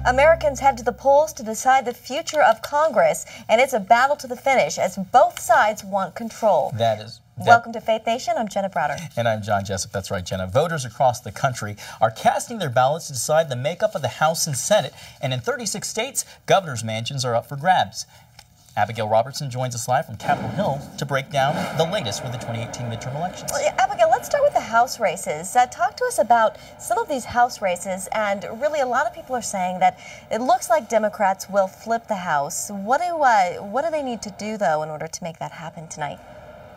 Americans head to the polls to decide the future of Congress, and it's a battle to the finish as both sides want control. Welcome to Faith Nation. I'm Jenna Browder. And I'm John Jessup. That's right, Jenna. Voters across the country are casting their ballots to decide the makeup of the House and Senate. And in 36 states, governor's mansions are up for grabs. Abigail Robertson joins us live from Capitol Hill to break down the latest with the 2018 midterm elections. Well, Abigail, let's start with the House races. Talk to us about some of these House races, and really a lot of people are saying that it looks like Democrats will flip the House. What do they need to do, though, in order to make that happen tonight?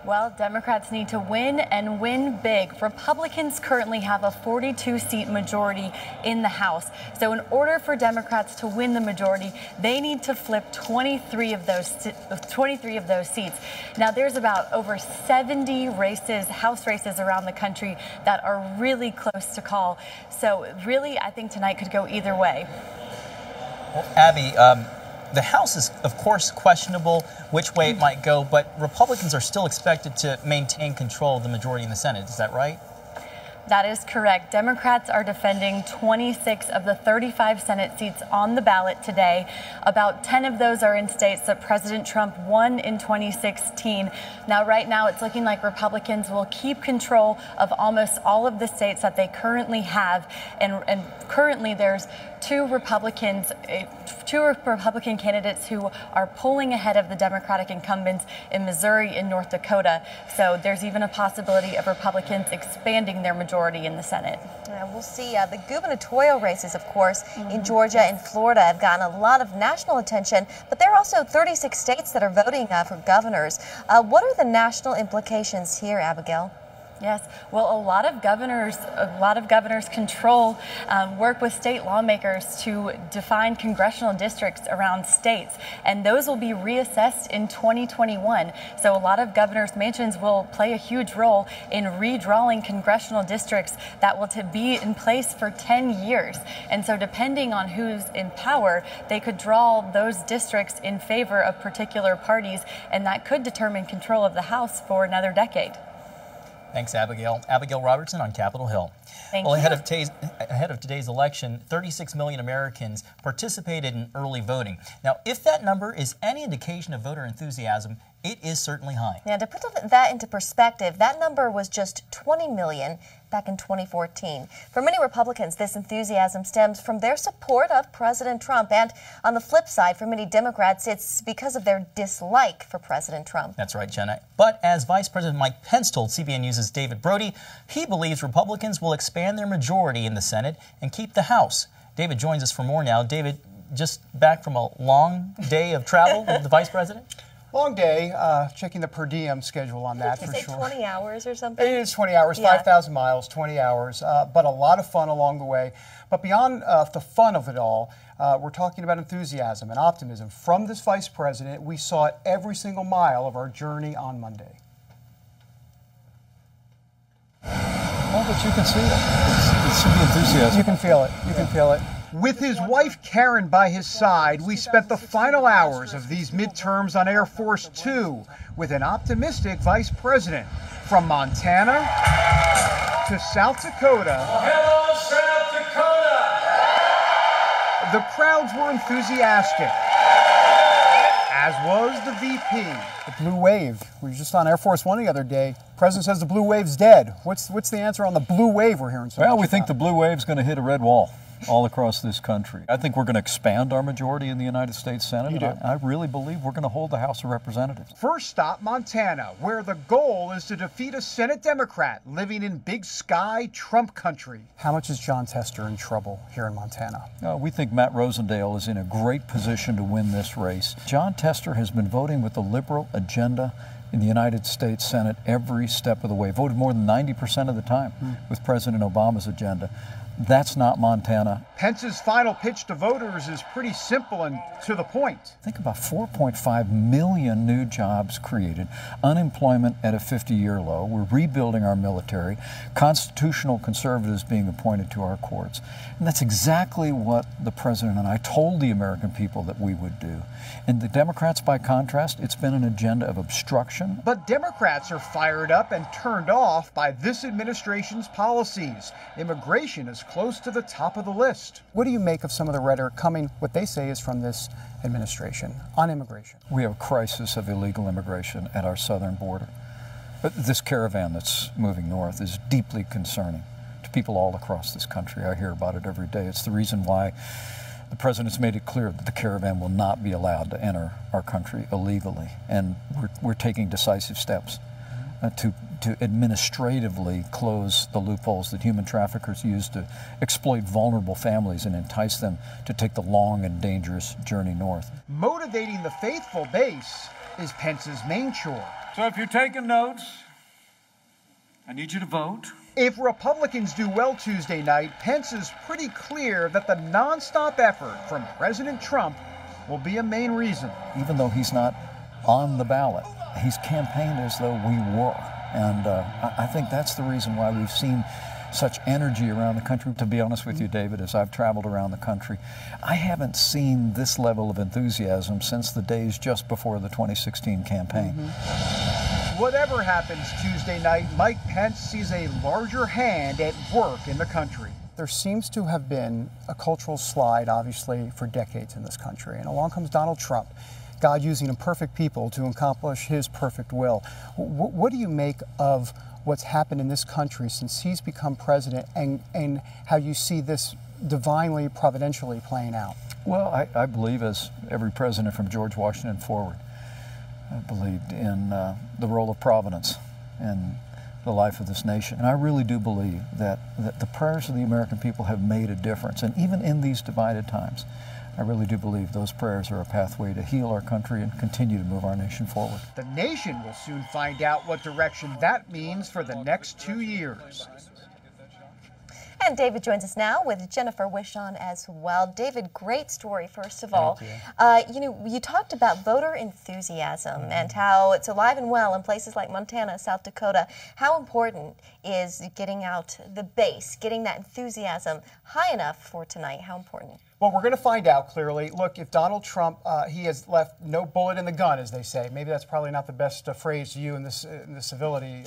Well, Democrats need to win and win big. Republicans currently have a 42-seat majority in the House. So in order for Democrats to win the majority, they need to flip 23 of those seats. Now, there's about over 70 races, House races around the country that are really close to call. So really, I think tonight could go either way. Well, Abby, the House is, of course, questionable which way it might go, but Republicans are still expected to maintain control of the majority in the Senate. Is that right? That is correct. Democrats are defending 26 of the 35 Senate seats on the ballot today. About 10 of those are in states that President Trump won in 2016. Now, right now, it's looking like Republicans will keep control of almost all of the states that they currently have. And currently, there's two Republican candidates who are polling ahead of the Democratic incumbents in Missouri and North Dakota. So there's even a possibility of Republicans expanding their majority in the Senate. We'll see. The gubernatorial races, of course, in Georgia and Florida have gotten a lot of national attention, but there are also 36 states that are voting for governors. What are the national implications here, Abigail? Yes, well, a lot of governors work with state lawmakers to define congressional districts around states, and those will be reassessed in 2021. So a lot of governors' mansions will play a huge role in redrawing congressional districts that will be in place for 10 years. And so depending on who's in power, they could draw those districts in favor of particular parties, and that could determine control of the House for another decade. Thanks, Abigail. Abigail Robertson on Capitol Hill. Thank you. Ahead of today's election, 36 million Americans participated in early voting. Now, if that number is any indication of voter enthusiasm, it is certainly high. Now, to put that into perspective, that number was just 20 million back in 2014. For many Republicans, this enthusiasm stems from their support of President Trump. And on the flip side, for many Democrats, it's because of their dislike for President Trump. That's right, Jenna. But as Vice President Mike Pence told CBN News' David Brody, he believes Republicans will expand their majority in the Senate and keep the House. David joins us for more now. David, just back from a long day of travel with the Vice President? Long day, checking the per diem schedule on that for sure. Did you say 20 hours or something? It is 20 hours, yeah. 5,000 miles, 20 hours, but a lot of fun along the way. But beyond the fun of it all, we're talking about enthusiasm and optimism from this Vice President. We saw it every single mile of our journey on Monday. Well, but you can see it. It's the enthusiasm. You can feel it. You can feel it. With his wife Karen by his side, we spent the final hours of these midterms on Air Force Two with an optimistic Vice President. From Montana to South Dakota. Hello, South Dakota! The crowds were enthusiastic, as was the VP. The blue wave. We were just on Air Force One the other day. The President says the blue wave's dead. What's the answer on the blue wave we're hearing so much Well, we about? think the blue wave's going to hit a red wall all across this country. I think we're going to expand our majority in the United States Senate. You do. I really believe we're going to hold the House of Representatives. First stop, Montana, where the goal is to defeat a Senate Democrat living in big sky Trump country. How much is Jon Tester in trouble here in Montana? We think Matt Rosendale is in a great position to win this race. Jon Tester has been voting with the liberal agenda in the United States Senate every step of the way. Voted more than 90% of the time with President Obama's agenda. That's not Montana. Pence's final pitch to voters is pretty simple and to the point. Think about 4.5 million new jobs created, unemployment at a 50-year low. We're rebuilding our military, constitutional conservatives being appointed to our courts. And that's exactly what the president and I told the American people that we would do. And the Democrats, by contrast, it's been an agenda of obstruction. But Democrats are fired up and turned off by this administration's policies. Immigration is close to the top of the list. What do you make of some of the rhetoric coming, what they say is from this administration, on immigration? We have a crisis of illegal immigration at our southern border. But this caravan that's moving north is deeply concerning to people all across this country. I hear about it every day. It's the reason why the president's made it clear that the caravan will not be allowed to enter our country illegally. And we're taking decisive steps to administratively close the loopholes that human traffickers use to exploit vulnerable families and entice them to take the long and dangerous journey north. Motivating the faithful base is Pence's main chore. So if you're taking notes, I need you to vote. If Republicans do well Tuesday night, Pence is pretty clear that the nonstop effort from President Trump will be a main reason. Even though he's not on the ballot, he's campaigned as though we were. And I think that's the reason why we've seen such energy around the country. To be honest with you, David, as I've traveled around the country, I haven't seen this level of enthusiasm since the days just before the 2016 campaign. Whatever happens Tuesday night, Mike Pence sees a larger hand at work in the country. There seems to have been a cultural slide, obviously, for decades in this country. And along comes Donald Trump, God using imperfect people to accomplish his perfect will. What do you make of what's happened in this country since he's become president, and how you see this divinely, providentially playing out? Well, I believe, as every president from George Washington forward, I believed in the role of providence in the life of this nation. And I really do believe that the prayers of the American people have made a difference. And even in these divided times, I really do believe those prayers are a pathway to heal our country and continue to move our nation forward. The nation will soon find out what direction that means for the next 2 years. And David joins us now with Jennifer Wishon as well. David, great story, first of all. You know, you talked about voter enthusiasm and how it's alive and well in places like Montana, South Dakota. How important is getting out the base, getting that enthusiasm high enough for tonight? How important? Well, we're going to find out clearly. Look, if Donald Trump, he has left no bullet in the gun, as they say. Maybe that's probably not the best phrase to use in this civility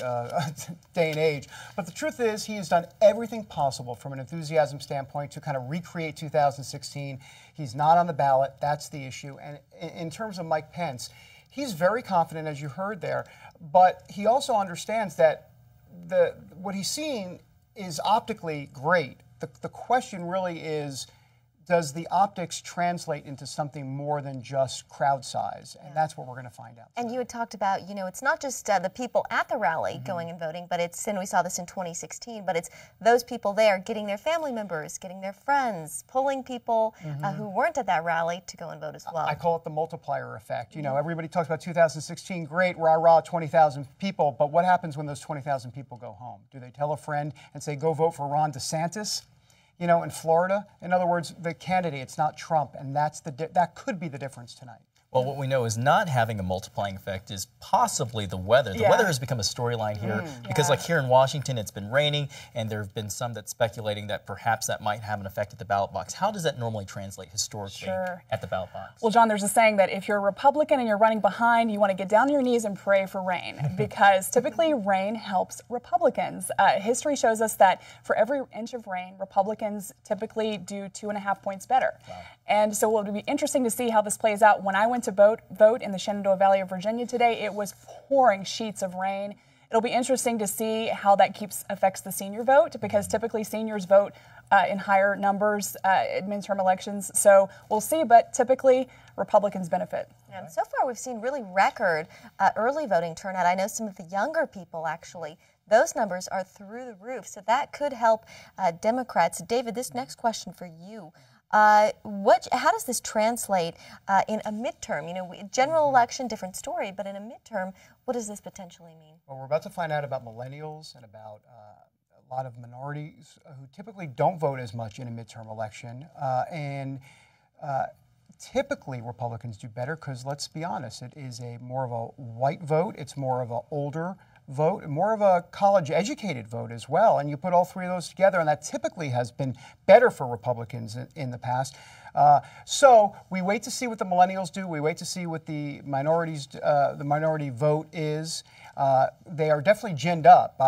day and age. But the truth is, he has done everything possible from an enthusiasm standpoint to kind of recreate 2016. He's not on the ballot. That's the issue. And in terms of Mike Pence, he's very confident, as you heard there. But he also understands that what he's seeing is optically great. The question really is, does the optics translate into something more than just crowd size? And that's what we're going to find out. And you had talked about, you know, it's not just the people at the rally going and voting, but it's, and we saw this in 2016, but it's those people there getting their family members, getting their friends, pulling people who weren't at that rally to go and vote as well. I call it the multiplier effect. You know, everybody talks about 2016, great, rah-rah, 20,000 people, but what happens when those 20,000 people go home? Do they tell a friend and say, go vote for Ron DeSantis? You know, in Florida, in other words, the candidate, it's not Trump, and that could be the difference tonight. Well, what we know is not having a multiplying effect is possibly the weather. The weather has become a storyline here because like here in Washington, it's been raining, and there have been some that's speculating that perhaps that might have an effect at the ballot box. How does that normally translate historically at the ballot box? Well, John, there's a saying that if you're a Republican and you're running behind, you want to get down on your knees and pray for rain because typically rain helps Republicans. History shows us that for every inch of rain, Republicans typically do 2.5 points better. Wow. And so it will be interesting to see how this plays out. When I went to vote in the Shenandoah Valley of Virginia today, it was pouring sheets of rain. It'll be interesting to see how that affects the senior vote because typically seniors vote in higher numbers at midterm elections. So we'll see, but typically Republicans benefit. And so far we've seen really record early voting turnout. I know some of the younger people actually, those numbers are through the roof. So that could help Democrats. David, this next question for you. How does this translate in a midterm? You know, general election, different story, but in a midterm, what does this potentially mean? Well, we're about to find out about millennials and about a lot of minorities who typically don't vote as much in a midterm election. Typically, Republicans do better because, let's be honest, it is more of a white vote. It's more of an older vote, more of a college-educated vote as well. And you put all three of those together, and that typically has been better for Republicans in the past. So we wait to see what the millennials do. We wait to see what the minority vote is. They are definitely ginned up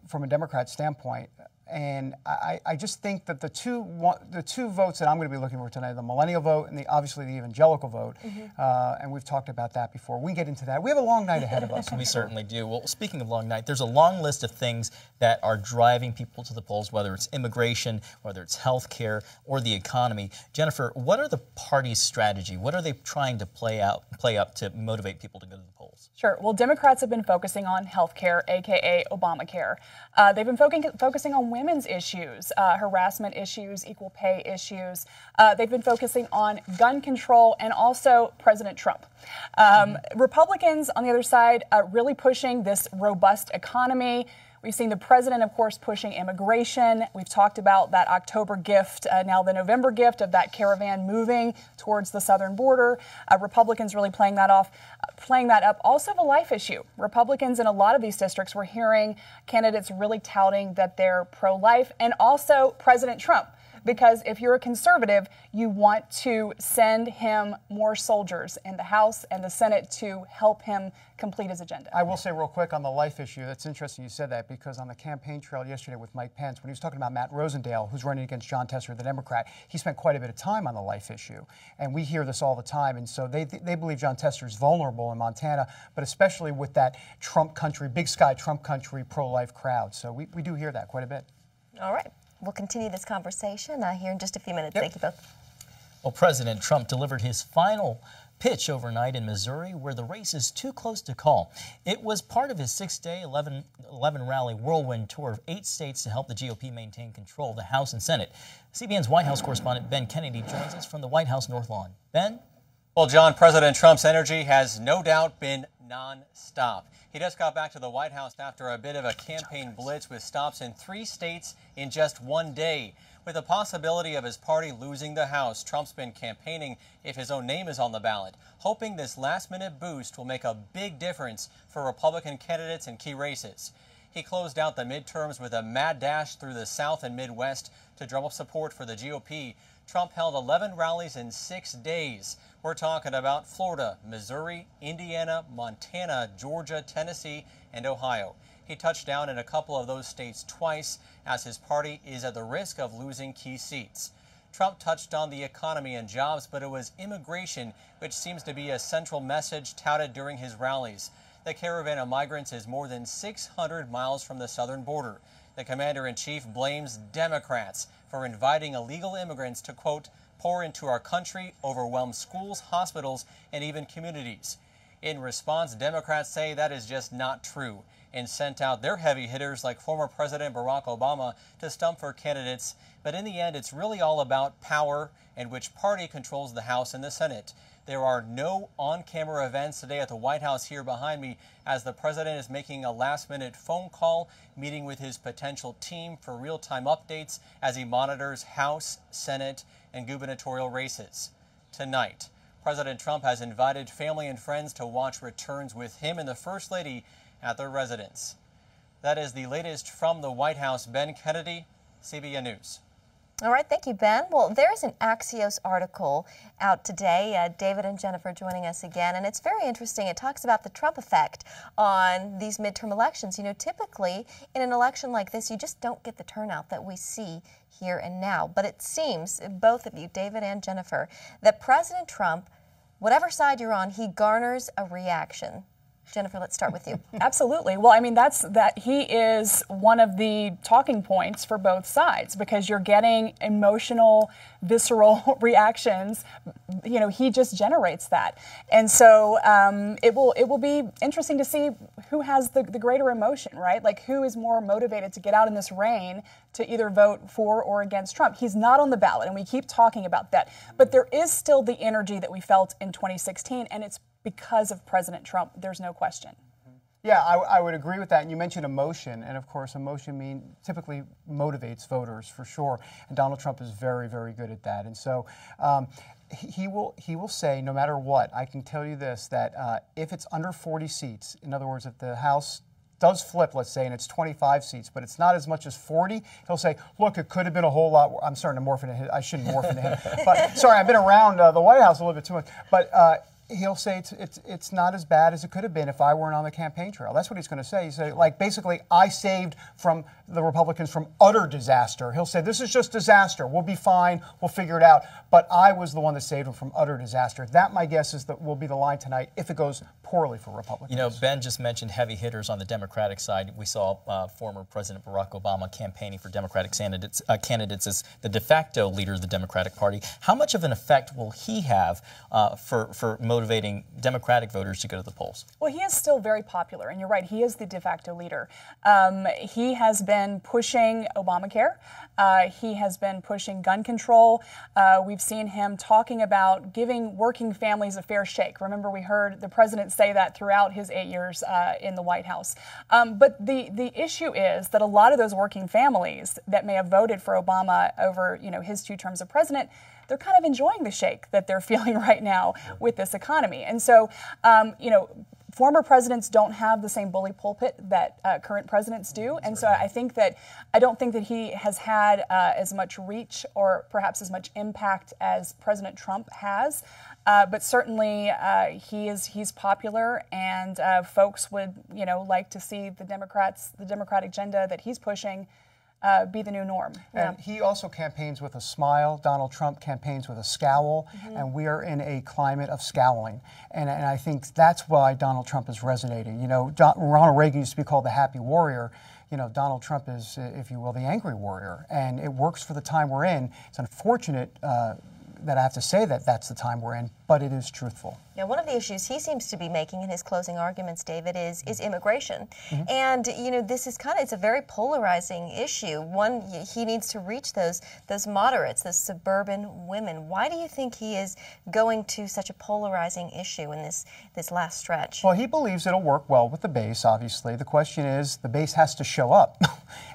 from a Democrat standpoint. And I just think that the two votes that I'm going to be looking for tonight, the millennial vote and obviously the evangelical vote, and we've talked about that before. We get into that. We have a long night ahead of us. We certainly do. Well, speaking of long night, there's a long list of things that are driving people to the polls, whether it's immigration, whether it's health care, or the economy. Jennifer, what are the party's strategy? What are they trying to play up to motivate people to go to the polls? Sure. Well, Democrats have been focusing on health care, a.k.a. Obamacare. They've been focusing on women's issues, harassment issues, equal pay issues. They've been focusing on gun control and also President Trump. Republicans, on the other side, really pushing this robust economy. We've seen the president, of course, pushing immigration. We've talked about that October gift, now the November gift of that caravan moving towards the southern border. Republicans really playing that up. Also the life issue. Republicans in a lot of these districts, we're hearing candidates really touting that they're pro-life, and also President Trump. Because if you're a conservative, you want to send him more soldiers in the House and the Senate to help him complete his agenda. I will say real quick on the life issue, that's interesting you said that, because on the campaign trail yesterday with Mike Pence, when he was talking about Matt Rosendale, who's running against Jon Tester, the Democrat, he spent quite a bit of time on the life issue. And we hear this all the time. And so they believe Jon Tester is vulnerable in Montana, but especially with that Trump country, big sky Trump country pro-life crowd. So we do hear that quite a bit. All right. We'll continue this conversation here in just a few minutes. Yep. Thank you both. Well, President Trump delivered his final pitch overnight in Missouri, where the race is too close to call. It was part of his 6-day, 11-rally whirlwind tour of 8 states to help the GOP maintain control of the House and Senate. CBN's White House correspondent Ben Kennedy joins us from the White House North Lawn. Ben? Well, John, President Trump's energy has no doubt been non-stop. He just got back to the White House after a bit of a campaign blitz with stops in 3 states in just one day. With the possibility of his party losing the House, Trump's been campaigning if his own name is on the ballot, hoping this last-minute boost will make a big difference for Republican candidates in key races. He closed out the midterms with a mad dash through the South and Midwest to drum up support for the GOP. Trump held 11 rallies in 6 days. We're talking about Florida, Missouri, Indiana, Montana, Georgia, Tennessee, and Ohio. He touched down in a couple of those states twice, as his party is at the risk of losing key seats. Trump touched on the economy and jobs, but it was immigration, which seems to be a central message touted during his rallies. The caravan of migrants is more than 600 miles from the southern border. The commander-in-chief blames Democrats for inviting illegal immigrants to, quote, pour into our country, overwhelm schools, hospitals, and even communities. In response, Democrats say that is just not true and sent out their heavy hitters like former President Barack Obama to stump for candidates. But in the end, it's really all about power and which party controls the House and the Senate. There are no on-camera events today at the White House here behind me, as the president is making a last-minute phone call, meeting with his potential team for real-time updates as he monitors House, Senate, and gubernatorial races. Tonight, President Trump has invited family and friends to watch returns with him and the First Lady at their residence. That is the latest from the White House. Ben Kennedy, CBN News. All right, thank you, Ben. Well, there's an Axios article out today. David and Jennifer joining us again, and it's very interesting. It talks about the Trump effect on these midterm elections. You know, typically in an election like this, you just don't get the turnout that we see here and now. But it seems, both of you, David and Jennifer, that President Trump, whatever side you're on, he garners a reaction. Jennifer, let's start with you. Absolutely. Well, I mean, that he is one of the talking points for both sides, because you're getting emotional, visceral reactions. You know, he just generates that. And so it will be interesting to see who has the greater emotion, right? Like, who is more motivated to get out in this rain to either vote for or against Trump. He's not on the ballot, and we keep talking about that. But there is still the energy that we felt in 2016, and it's because of President Trump. There's no question. Yeah, I would agree with that. And you mentioned emotion, and of course, emotion typically motivates voters for sure. And Donald Trump is very, very good at that. And so he will say, no matter what, I can tell you this, that if it's under 40 seats, in other words, if the House does flip, let's say, and it's 25 seats, but it's not as much as 40, he'll say, look, it could have been a whole lot. I'm starting to morph into him. I shouldn't morph into him. But sorry, I've been around the White House a little bit too much. But he'll say it's not as bad as it could have been if I weren't on the campaign trail. That's what he's going to say. He say, like, basically, I saved from the Republicans from utter disaster. He'll say, this is just disaster. We'll be fine. We'll figure it out. But I was the one that saved them from utter disaster. That, my guess, is that will be the line tonight if it goes poorly for Republicans. You know, Ben just mentioned heavy hitters on the Democratic side. We saw former President Barack Obama campaigning for Democratic candidates as the de facto leader of the Democratic Party. How much of an effect will he have for motivating Democratic voters to go to the polls? Well, he is still very popular, and you're right, he is the de facto leader. He has been pushing Obamacare. He has been pushing gun control. We've seen him talking about giving working families a fair shake. Remember, we heard the president say that throughout his 8 years in the White House. But the issue is that a lot of those working families that may have voted for Obama over, his 2 terms of president, they're kind of enjoying the shake that they're feeling right now with this economy. And so, former presidents don't have the same bully pulpit that current presidents do. And so I don't think that he has had as much reach or perhaps as much impact as President Trump has. But certainly he's popular, and folks would, like to see the Democratic agenda that he's pushing be the new norm. And he also campaigns with a smile. Donald Trump campaigns with a scowl, and we are in a climate of scowling. And I think that's why Donald Trump is resonating. Ronald Reagan used to be called the happy warrior. Donald Trump is, if you will, the angry warrior. And it works for the time we're in. It's unfortunate that I have to say that that's the time we're in, but it is truthful. Yeah, one of the issues he seems to be making in his closing arguments, David, is immigration. And, this is it's a very polarizing issue. One, he needs to reach those moderates, those suburban women. Why do you think he is going to such a polarizing issue in this last stretch? Well, he believes it'll work well with the base, obviously. The question is, the base has to show up.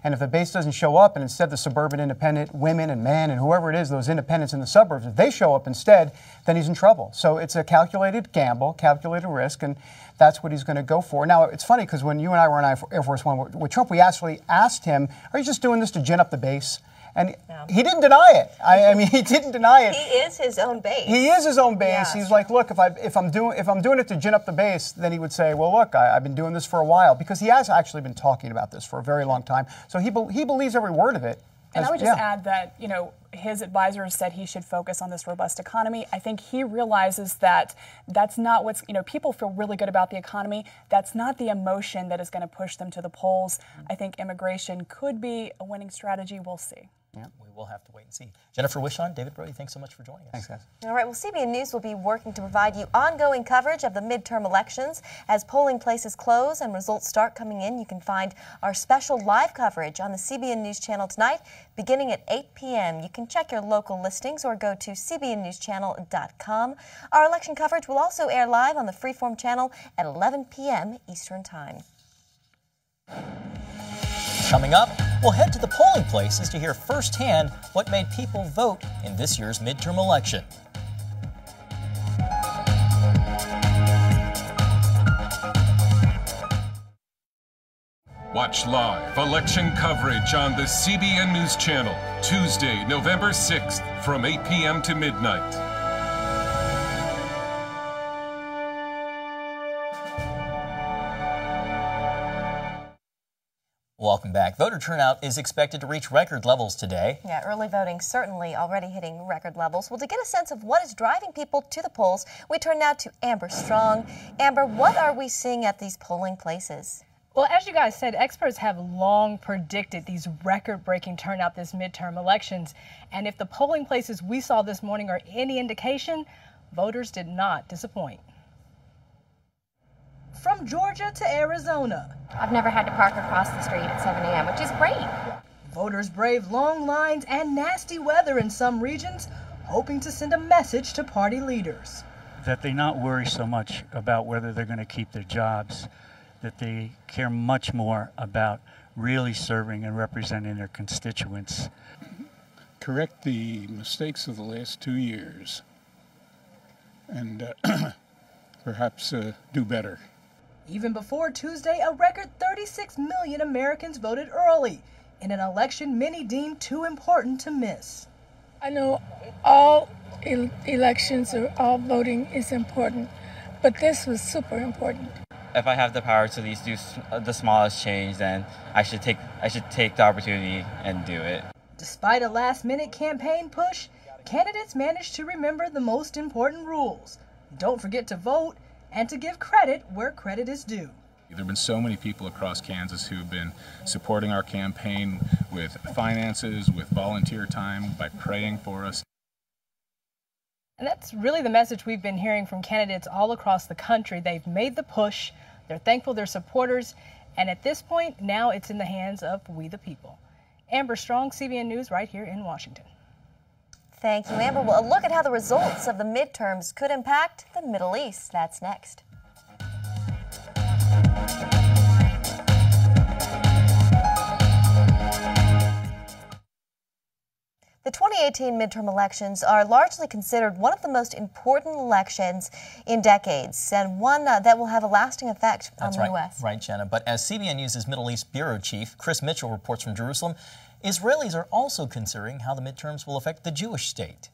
And if the base doesn't show up, and instead the suburban independent women and men and whoever it is, those independents in the suburbs, if they show up instead, then he's in trouble. So it's a calculated gamble, calculated risk, and that's what he's going to go for. Now, it's funny because when you and I were on Air Force One with Trump, we actually asked him, are you just doing this to gin up the base? And he didn't deny it. I mean, he didn't deny it. He is his own base. He is his own base. He's like, look, if I'm doing it to gin up the base, then he would say, well, look, I've been doing this for a while, because he has actually been talking about this for a very long time. So he believes every word of it. And I would just add that, his advisors said he should focus on this robust economy. I think he realizes that that's not what's, people feel really good about the economy. That's not the emotion that is going to push them to the polls. I think immigration could be a winning strategy. We'll see. Yeah, we will have to wait and see. Jennifer Wishon, David Brody, thanks so much for joining us. Thanks, guys. All right, well, CBN News will be working to provide you ongoing coverage of the midterm elections. As polling places close and results start coming in, you can find our special live coverage on the CBN News channel tonight, beginning at 8 p.m. You can check your local listings or go to cbnnewschannel.com. Our election coverage will also air live on the Freeform channel at 11 p.m. Eastern Time. Coming up, we'll head to the polling places to hear firsthand what made people vote in this year's midterm election. Watch live election coverage on the CBN News Channel, Tuesday, November 6th from 8 p.m. to midnight. Welcome back. Voter turnout is expected to reach record levels today. Yeah, early voting certainly already hitting record levels. Well, to get a sense of what is driving people to the polls, we turn now to Amber Strong. Amber, what are we seeing at these polling places? Well, as you guys said, experts have long predicted these record-breaking turnout this midterm elections. And if the polling places we saw this morning are any indication, voters did not disappoint. From Georgia to Arizona. I've never had to park across the street at 7 a.m., which is great. Voters brave long lines and nasty weather in some regions, hoping to send a message to party leaders. That they not worry so much about whether they're going to keep their jobs, that they care much more about really serving and representing their constituents. Correct the mistakes of the last 2 years and perhaps do better. Even before Tuesday, a record 36 million Americans voted early in an election many deemed too important to miss. I know all elections or all voting is important, but this was super important. If I have the power to at least do the smallest change, then I should take the opportunity and do it. Despite a last-minute campaign push, candidates managed to remember the most important rules. Don't forget to vote and to give credit where credit is due. There have been so many people across Kansas who have been supporting our campaign with finances, with volunteer time, by praying for us. And that's really the message we've been hearing from candidates all across the country. They've made the push, they're thankful they're supporters, and at this point, now it's in the hands of we the people. Amber Strong, CBN News, right here in Washington. Thank you, Amber. Well, a look at how the results of the midterms could impact the Middle East. That's next. The 2018 midterm elections are largely considered one of the most important elections in decades, and one that will have a lasting effect on the U.S. Right, Jenna. But as CBN News' Middle East Bureau Chief Chris Mitchell reports from Jerusalem, Israelis are also considering how the midterms will affect the Jewish state.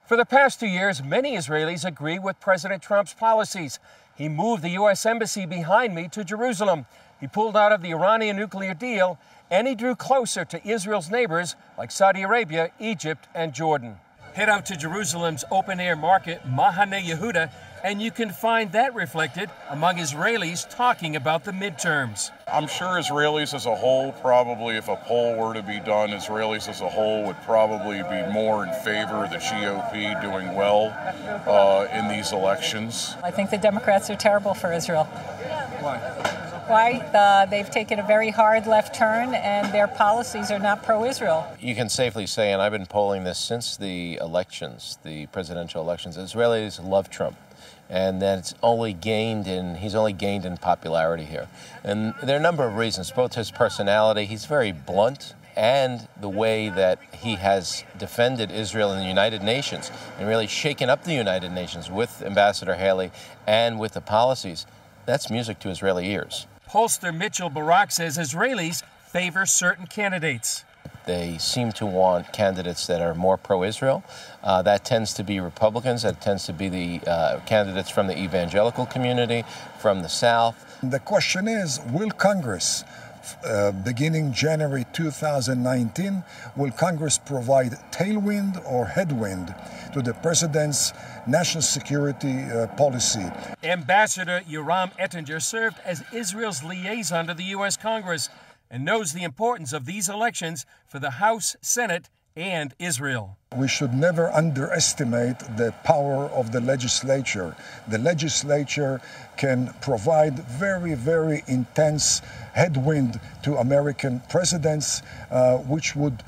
For the past 2 years, many Israelis agree with President Trump's policies. He moved the U.S. Embassy behind me to Jerusalem. He pulled out of the Iranian nuclear deal, and he drew closer to Israel's neighbors like Saudi Arabia, Egypt, and Jordan. Head out to Jerusalem's open-air market, Mahane Yehuda, and you can find that reflected among Israelis talking about the midterms. I'm sure Israelis as a whole, probably if a poll were to be done, Israelis as a whole would probably be more in favor of the GOP doing well in these elections. I think the Democrats are terrible for Israel. Why? They've taken a very hard left turn, and their policies are not pro-Israel. You can safely say, and I've been polling this since the elections, the presidential elections, Israelis love Trump. And that he's only gained in popularity here. And there are a number of reasons, both his personality, he's very blunt, and the way that he has defended Israel in the United Nations and really shaken up the United Nations with Ambassador Haley and with the policies. That's music to Israeli ears. Pollster Mitchell Barak says Israelis favor certain candidates. They seem to want candidates that are more pro-Israel. That tends to be Republicans. That tends to be the candidates from the evangelical community, from the South. The question is, will Congress, beginning January 2019, will Congress provide tailwind or headwind to the president's national security policy? Ambassador Yoram Ettinger served as Israel's liaison to the U.S. Congress and knows the importance of these elections for the House, Senate, and Israel. We should never underestimate the power of the legislature. The legislature can provide very, very intense headwind to American presidents, which would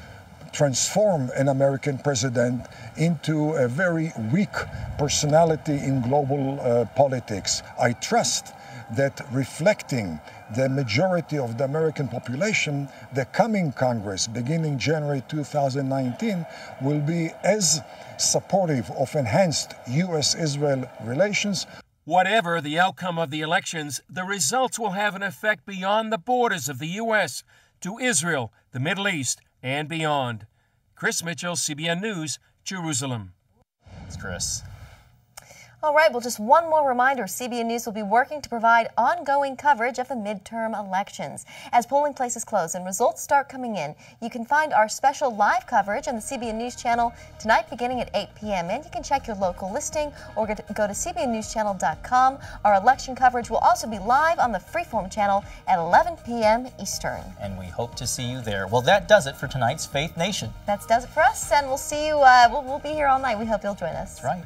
transform an American president into a very weak personality in global politics. I trust that reflecting the majority of the American population, the coming Congress, beginning January 2019, will be as supportive of enhanced U.S.-Israel relations. Whatever the outcome of the elections, the results will have an effect beyond the borders of the U.S. to Israel, the Middle East, and beyond. Chris Mitchell, CBN News, Jerusalem. Thanks, Chris. All right, well, just one more reminder, CBN News will be working to provide ongoing coverage of the midterm elections. As polling places close and results start coming in, you can find our special live coverage on the CBN News channel tonight beginning at 8 p.m. And you can check your local listing or go to cbnnewschannel.com. Our election coverage will also be live on the Freeform channel at 11 p.m. Eastern. And we hope to see you there. Well, that does it for tonight's Faith Nation. That does it for us, and we'll see you, we'll be here all night. We hope you'll join us. That's right.